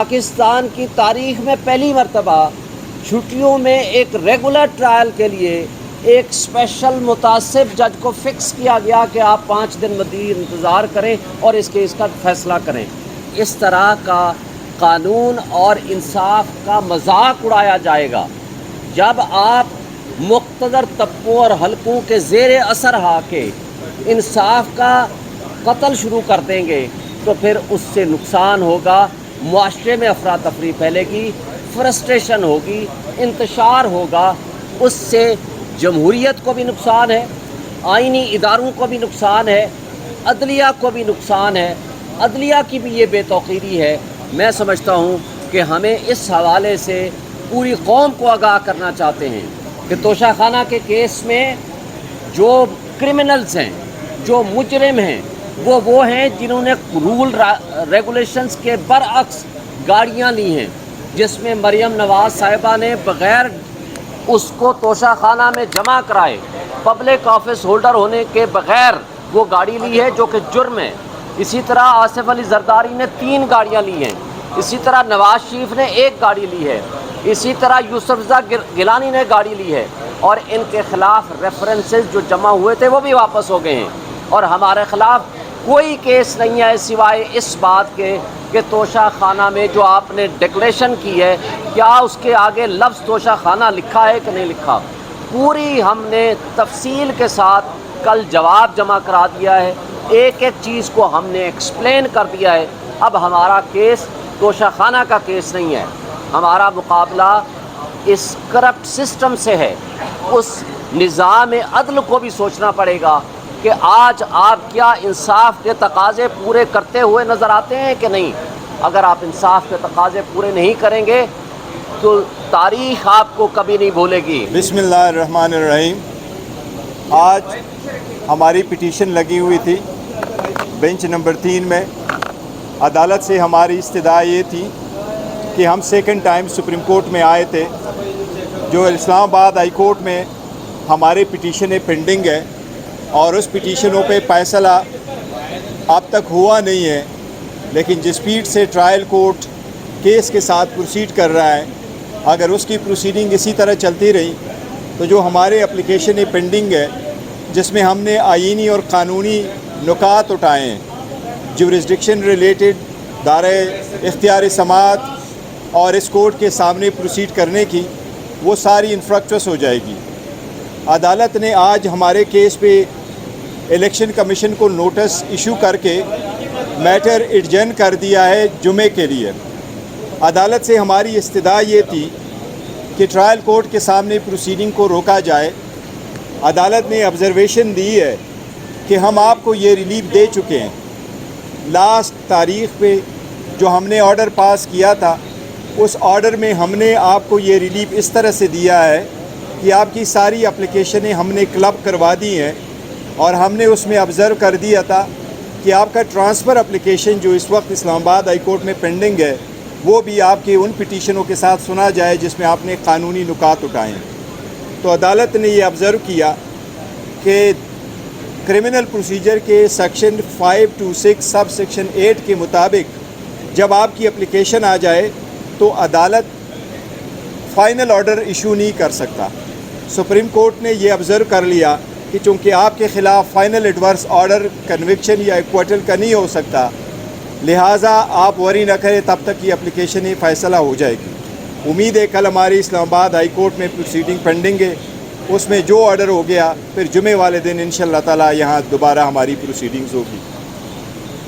پاکستان کی تاریخ میں پہلی مرتبہ چھٹیوں میں ایک ریگولر ٹرائل کے لیے ایک اسپیشل متعصب جج کو فکس کیا گیا کہ آپ 5 دن مزید انتظار کریں اور اس کیس کا فیصلہ کریں۔ اس طرح کا قانون اور انصاف کا مذاق اڑایا جائے گا جب آپ مقتدر طبقوں اور حلقوں کے زیر اثر آ کے انصاف کا قتل شروع کر دیں گے تو پھر اس سے نقصان ہوگا، معاشرے میں افراتفری پھیلے گی، فرسٹریشن ہوگی، انتشار ہوگا، اس سے جمہوریت کو بھی نقصان ہے، آئینی اداروں کو بھی نقصان ہے، عدلیہ کو بھی نقصان ہے، عدلیہ کی بھی یہ بے توقیری ہے۔ میں سمجھتا ہوں کہ ہمیں اس حوالے سے پوری قوم کو آگاہ کرنا چاہتے ہیں کہ توشہ خانہ کے کیس میں جو کرمنلز ہیں، جو مجرم ہیں، وہ ہیں جنہوں نے رول ریگولیشنز کے برعکس گاڑیاں لی ہیں، جس میں مریم نواز صاحبہ نے بغیر اس کو توشہ خانہ میں جمع کرائے پبلک آفس ہولڈر ہونے کے بغیر وہ گاڑی لی ہے، جو کہ جرم ہے۔ اسی طرح آصف علی زرداری نے 3 گاڑیاں لی ہیں، اسی طرح نواز شریف نے 1 گاڑی لی ہے، اسی طرح یوسف رضا گیلانی نے گاڑی لی ہے، اور ان کے خلاف ریفرنسز جو جمع ہوئے تھے وہ بھی واپس ہو گئے ہیں، اور ہمارے خلاف کوئی کیس نہیں ہے سوائے اس بات کے کہ توشہ خانہ میں جو آپ نے ڈکلیریشن کی ہے کیا اس کے آگے لفظ توشہ خانہ لکھا ہے کہ نہیں لکھا۔ پوری ہم نے تفصیل کے ساتھ کل جواب جمع کرا دیا ہے، ایک ایک چیز کو ہم نے ایکسپلین کر دیا ہے۔ اب ہمارا کیس توشہ خانہ کا کیس نہیں ہے، ہمارا مقابلہ اس کرپٹ سسٹم سے ہے۔ اس نظام عدل کو بھی سوچنا پڑے گا کہ آج آپ کیا انصاف کے تقاضے پورے کرتے ہوئے نظر آتے ہیں کہ نہیں۔ اگر آپ انصاف کے تقاضے پورے نہیں کریں گے تو تاریخ آپ کو کبھی نہیں بھولے گی۔ بسم اللہ الرحمن الرحیم۔ آج ہماری پٹیشن لگی ہوئی تھی بینچ نمبر 3 میں۔ عدالت سے ہماری استدعا یہ تھی کہ ہم سیکنڈ ٹائم سپریم کورٹ میں آئے تھے، جو اسلام آباد ہائی کورٹ میں ہماری پٹیشنیں پینڈنگ ہے، اور اس پٹیشنوں پہ فیصلہ اب تک ہوا نہیں ہے، لیکن جس اسپیڈ سے ٹرائل کورٹ کیس کے ساتھ پروسیڈ کر رہا ہے، اگر اس کی پروسیڈنگ اسی طرح چلتی رہی تو جو ہمارے اپلیکیشنیں پینڈنگ ہے، جس میں ہم نے آئینی اور قانونی نکات اٹھائے ہیں، جورسڈکشن ریلیٹڈ دائرہ اختیار سماعت اور اس کورٹ کے سامنے پروسیڈ کرنے کی، وہ ساری انفرکچوس ہو جائے گی۔ عدالت نے آج ہمارے کیس پہ الیکشن کمیشن کو نوٹس ایشو کر کے میٹر ایڈجرن کر دیا ہے جمعے کے لیے۔ عدالت سے ہماری استدعا یہ تھی کہ ٹرائل کورٹ کے سامنے پروسیڈنگ کو روکا جائے۔ عدالت نے آبزرویشن دی ہے کہ ہم آپ کو یہ ریلیف دے چکے ہیں۔ لاسٹ تاریخ پہ جو ہم نے آرڈر پاس کیا تھا، اس آرڈر میں ہم نے آپ کو یہ ریلیف اس طرح سے دیا ہے کہ آپ کی ساری اپلیکیشنیں ہم نے کلب کروا دی ہیں، اور ہم نے اس میں آبزرو کر دیا تھا کہ آپ کا ٹرانسفر اپلیکیشن جو اس وقت اسلام آباد ہائی کورٹ میں پینڈنگ ہے، وہ بھی آپ کے ان پٹیشنوں کے ساتھ سنا جائے جس میں آپ نے قانونی نکات اٹھائے ہیں۔ تو عدالت نے یہ آبزرو کیا کہ کرمنل پروسیجر کے سیکشن 526 سب سیکشن 8 کے مطابق جب آپ کی اپلیکیشن آ جائے تو عدالت فائنل آرڈر ایشو نہیں کر سکتا۔ سپریم کورٹ نے یہ آبزرو کر لیا کہ چونکہ آپ کے خلاف فائنل ایڈورس آرڈر کنوکشن یا ایکویٹل کا نہیں ہو سکتا، لہٰذا آپ وری نہ کریں، تب تک یہ اپلیکیشن فیصلہ ہو جائے گی۔ امید ہے کل ہماری اسلام آباد ہائی کورٹ میں پروسیڈنگ پینڈنگ ہے، اس میں جو آرڈر ہو گیا پھر جمعے والے دن انشاءاللہ تعالی یہاں دوبارہ ہماری پروسیڈنگز ہوگی۔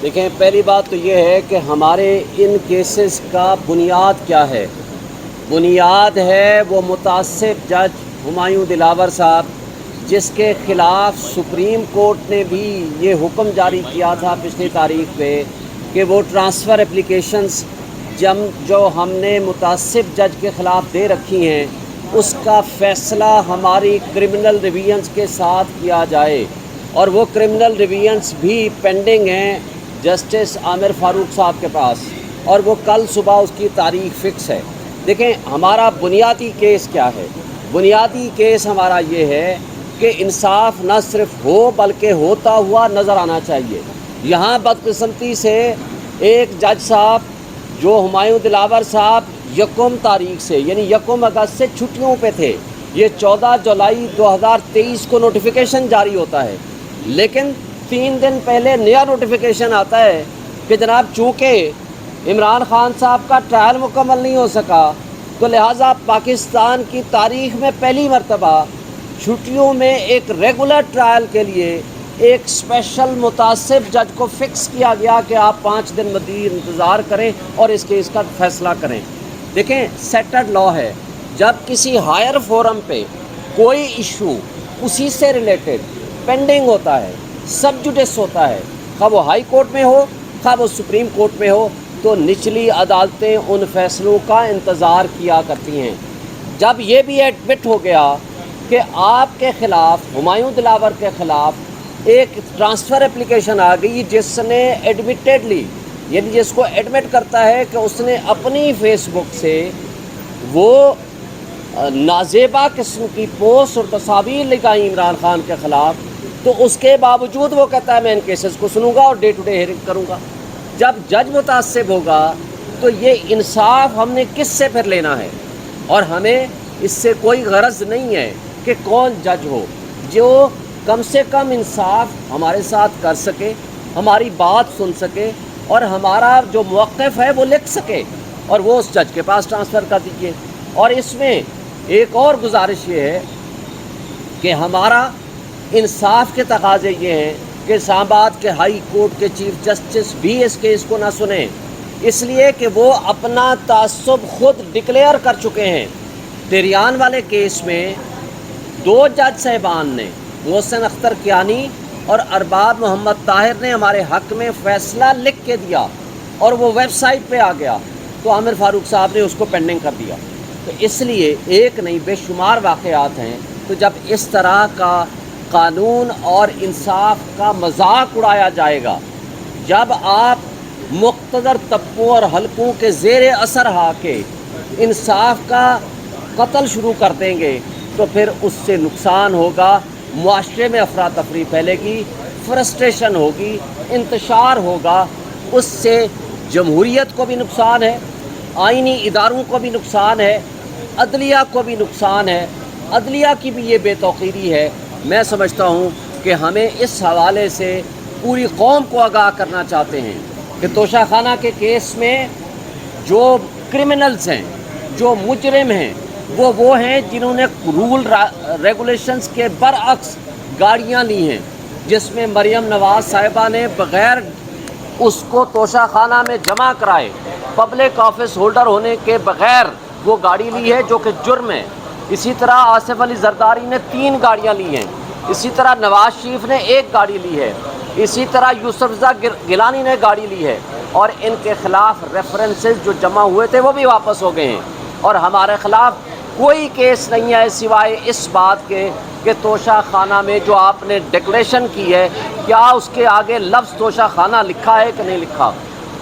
دیکھیں، پہلی بات تو یہ ہے کہ ہمارے ان کیسز کا بنیاد کیا ہے۔ بنیاد ہے وہ متعصب جج ہمایوں دلاور صاحب، جس کے خلاف سپریم کورٹ نے بھی یہ حکم جاری کیا تھا پچھلی تاریخ پہ کہ وہ ٹرانسفر اپلیکیشنز جو ہم نے متعصب جج کے خلاف دے رکھی ہیں، اس کا فیصلہ ہماری کرمنل ریویژنز کے ساتھ کیا جائے، اور وہ کرمنل ریویژنز بھی پینڈنگ ہیں جسٹس عامر فاروق صاحب کے پاس، اور وہ کل صبح اس کی تاریخ فکس ہے۔ دیکھیں، ہمارا بنیادی کیس کیا ہے؟ بنیادی کیس ہمارا یہ ہے کہ انصاف نہ صرف ہو بلکہ ہوتا ہوا نظر آنا چاہیے۔ یہاں بدقسمتی سے ایک جج صاحب جو ہمایوں دلاور صاحب یکم تاریخ سے یعنی یکم اگست سے چھٹیوں پہ تھے، یہ 14 جولائی 2023 کو نوٹیفیکیشن جاری ہوتا ہے، لیکن 3 دن پہلے نیا نوٹیفیکیشن آتا ہے کہ جناب چونکہ عمران خان صاحب کا ٹرائل مکمل نہیں ہو سکا تو لہٰذا پاکستان کی تاریخ میں پہلی مرتبہ چھٹیوں میں ایک ریگولر ٹرائل کے لیے ایک اسپیشل متعصب جج کو فکس کیا گیا کہ آپ 5 دن مزید انتظار کریں اور اس کیس کا فیصلہ کریں۔ دیکھیں، سیٹلڈ لا ہے، جب کسی ہائر فورم پہ کوئی ایشو اسی سے ریلیٹڈ پینڈنگ ہوتا ہے، سب جوڈس ہوتا ہے، خواہ وہ ہائی کورٹ میں ہو خواہ وہ سپریم کورٹ میں ہو، تو نچلی عدالتیں ان فیصلوں کا انتظار کیا کرتی ہیں۔ جب یہ بھی ایڈمٹ ہو گیا کہ آپ کے خلاف، ہمایوں دلاور کے خلاف ایک ٹرانسفر اپلیکیشن آ گئی جس نے ایڈمیٹیڈلی، یعنی جس کو ایڈمٹ کرتا ہے کہ اس نے اپنی فیس بک سے وہ نازیبا قسم کی پوسٹ اور تصاویر لگائیں عمران خان کے خلاف، تو اس کے باوجود وہ کہتا ہے میں ان کیسز کو سنوں گا اور ڈے ٹو ڈے ہیئرنگ کروں گا۔ جب جج متعصب ہوگا تو یہ انصاف ہم نے کس سے پھر لینا ہے؟ اور ہمیں اس سے کوئی غرض نہیں ہے کہ کون جج ہو، جو کم سے کم انصاف ہمارے ساتھ کر سکے، ہماری بات سن سکے اور ہمارا جو موقف ہے وہ لکھ سکے، اور وہ اس جج کے پاس ٹرانسفر کر دیجیے۔ اور اس میں ایک اور گزارش یہ ہے کہ ہمارا انصاف کے تقاضے یہ ہیں کہ اسلام آباد کے ہائی کورٹ کے چیف جسٹس بھی اس کیس کو نہ سنیں، اس لیے کہ وہ اپنا تعصب خود ڈکلیئر کر چکے ہیں۔ تیریان والے کیس میں 2 جج صاحبان نے، محسن اختر کیانی اور ارباب محمد طاہر نے ہمارے حق میں فیصلہ لکھ کے دیا اور وہ ویب سائٹ پہ آ گیا، تو عامر فاروق صاحب نے اس کو پینڈنگ کر دیا۔ تو اس لیے ایک نہیں بے شمار واقعات ہیں۔ تو جب اس طرح کا قانون اور انصاف کا مذاق اڑایا جائے گا، جب آپ مقتدر طبقوں اور حلقوں کے زیر اثر آ کے انصاف کا قتل شروع کر دیں گے، تو پھر اس سے نقصان ہوگا، معاشرے میں افراتفری پھیلے گی، فرسٹریشن ہوگی، انتشار ہوگا، اس سے جمہوریت کو بھی نقصان ہے، آئینی اداروں کو بھی نقصان ہے، عدلیہ کو بھی نقصان ہے، عدلیہ کی بھی یہ بے توقیری ہے۔ میں سمجھتا ہوں کہ ہمیں اس حوالے سے پوری قوم کو آگاہ کرنا چاہتے ہیں کہ توشہ خانہ کے کیس میں جو کرمنلز ہیں، جو مجرم ہیں، وہ ہیں جنہوں نے رول ریگولیشنز کے برعکس گاڑیاں لی ہیں، جس میں مریم نواز صاحبہ نے بغیر اس کو توشہ خانہ میں جمع کرائے، پبلک آفس ہولڈر ہونے کے بغیر وہ گاڑی لی ہے، جو کہ جرم ہے۔ اسی طرح آصف علی زرداری نے 3 گاڑیاں لی ہیں، اسی طرح نواز شریف نے 1 گاڑی لی ہے، اسی طرح یوسف رضا گیلانی نے گاڑی لی ہے، اور ان کے خلاف ریفرنسز جو جمع ہوئے تھے وہ بھی واپس ہو گئے ہیں، اور ہمارے خلاف کوئی کیس نہیں ہے سوائے اس بات کے کہ توشہ خانہ میں جو آپ نے ڈکلیریشن کی ہے، کیا اس کے آگے لفظ توشہ خانہ لکھا ہے کہ نہیں لکھا۔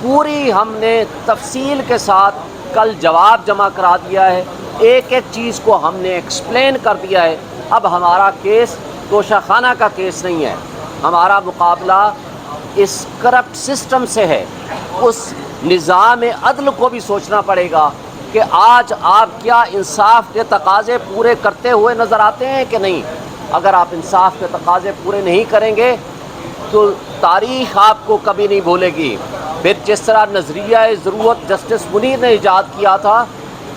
پوری ہم نے تفصیل کے ساتھ کل جواب جمع کرا دیا ہے، ایک ایک چیز کو ہم نے ایکسپلین کر دیا ہے۔ اب ہمارا کیس توشہ خانہ کا کیس نہیں ہے، ہمارا مقابلہ اس کرپٹ سسٹم سے ہے۔ اس نظام عدل کو بھی سوچنا پڑے گا کہ آج آپ کیا انصاف کے تقاضے پورے کرتے ہوئے نظر آتے ہیں کہ نہیں۔ اگر آپ انصاف کے تقاضے پورے نہیں کریں گے تو تاریخ آپ کو کبھی نہیں بھولے گی۔ پھر جس طرح نظریہ ضرورت جسٹس منیر نے ایجاد کیا تھا،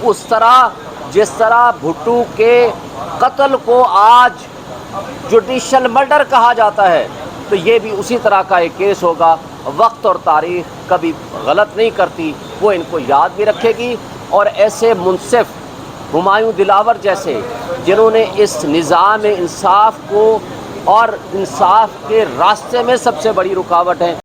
اس طرح جس طرح بھٹو کے قتل کو آج جوڈیشل مرڈر کہا جاتا ہے، تو یہ بھی اسی طرح کا ایک کیس ہوگا۔ وقت اور تاریخ کبھی غلط نہیں کرتی، وہ ان کو یاد بھی رکھے گی، اور ایسے منصف ہمایوں دلاور جیسے جنہوں نے اس نظام انصاف کو اور انصاف کے راستے میں سب سے بڑی رکاوٹ ہے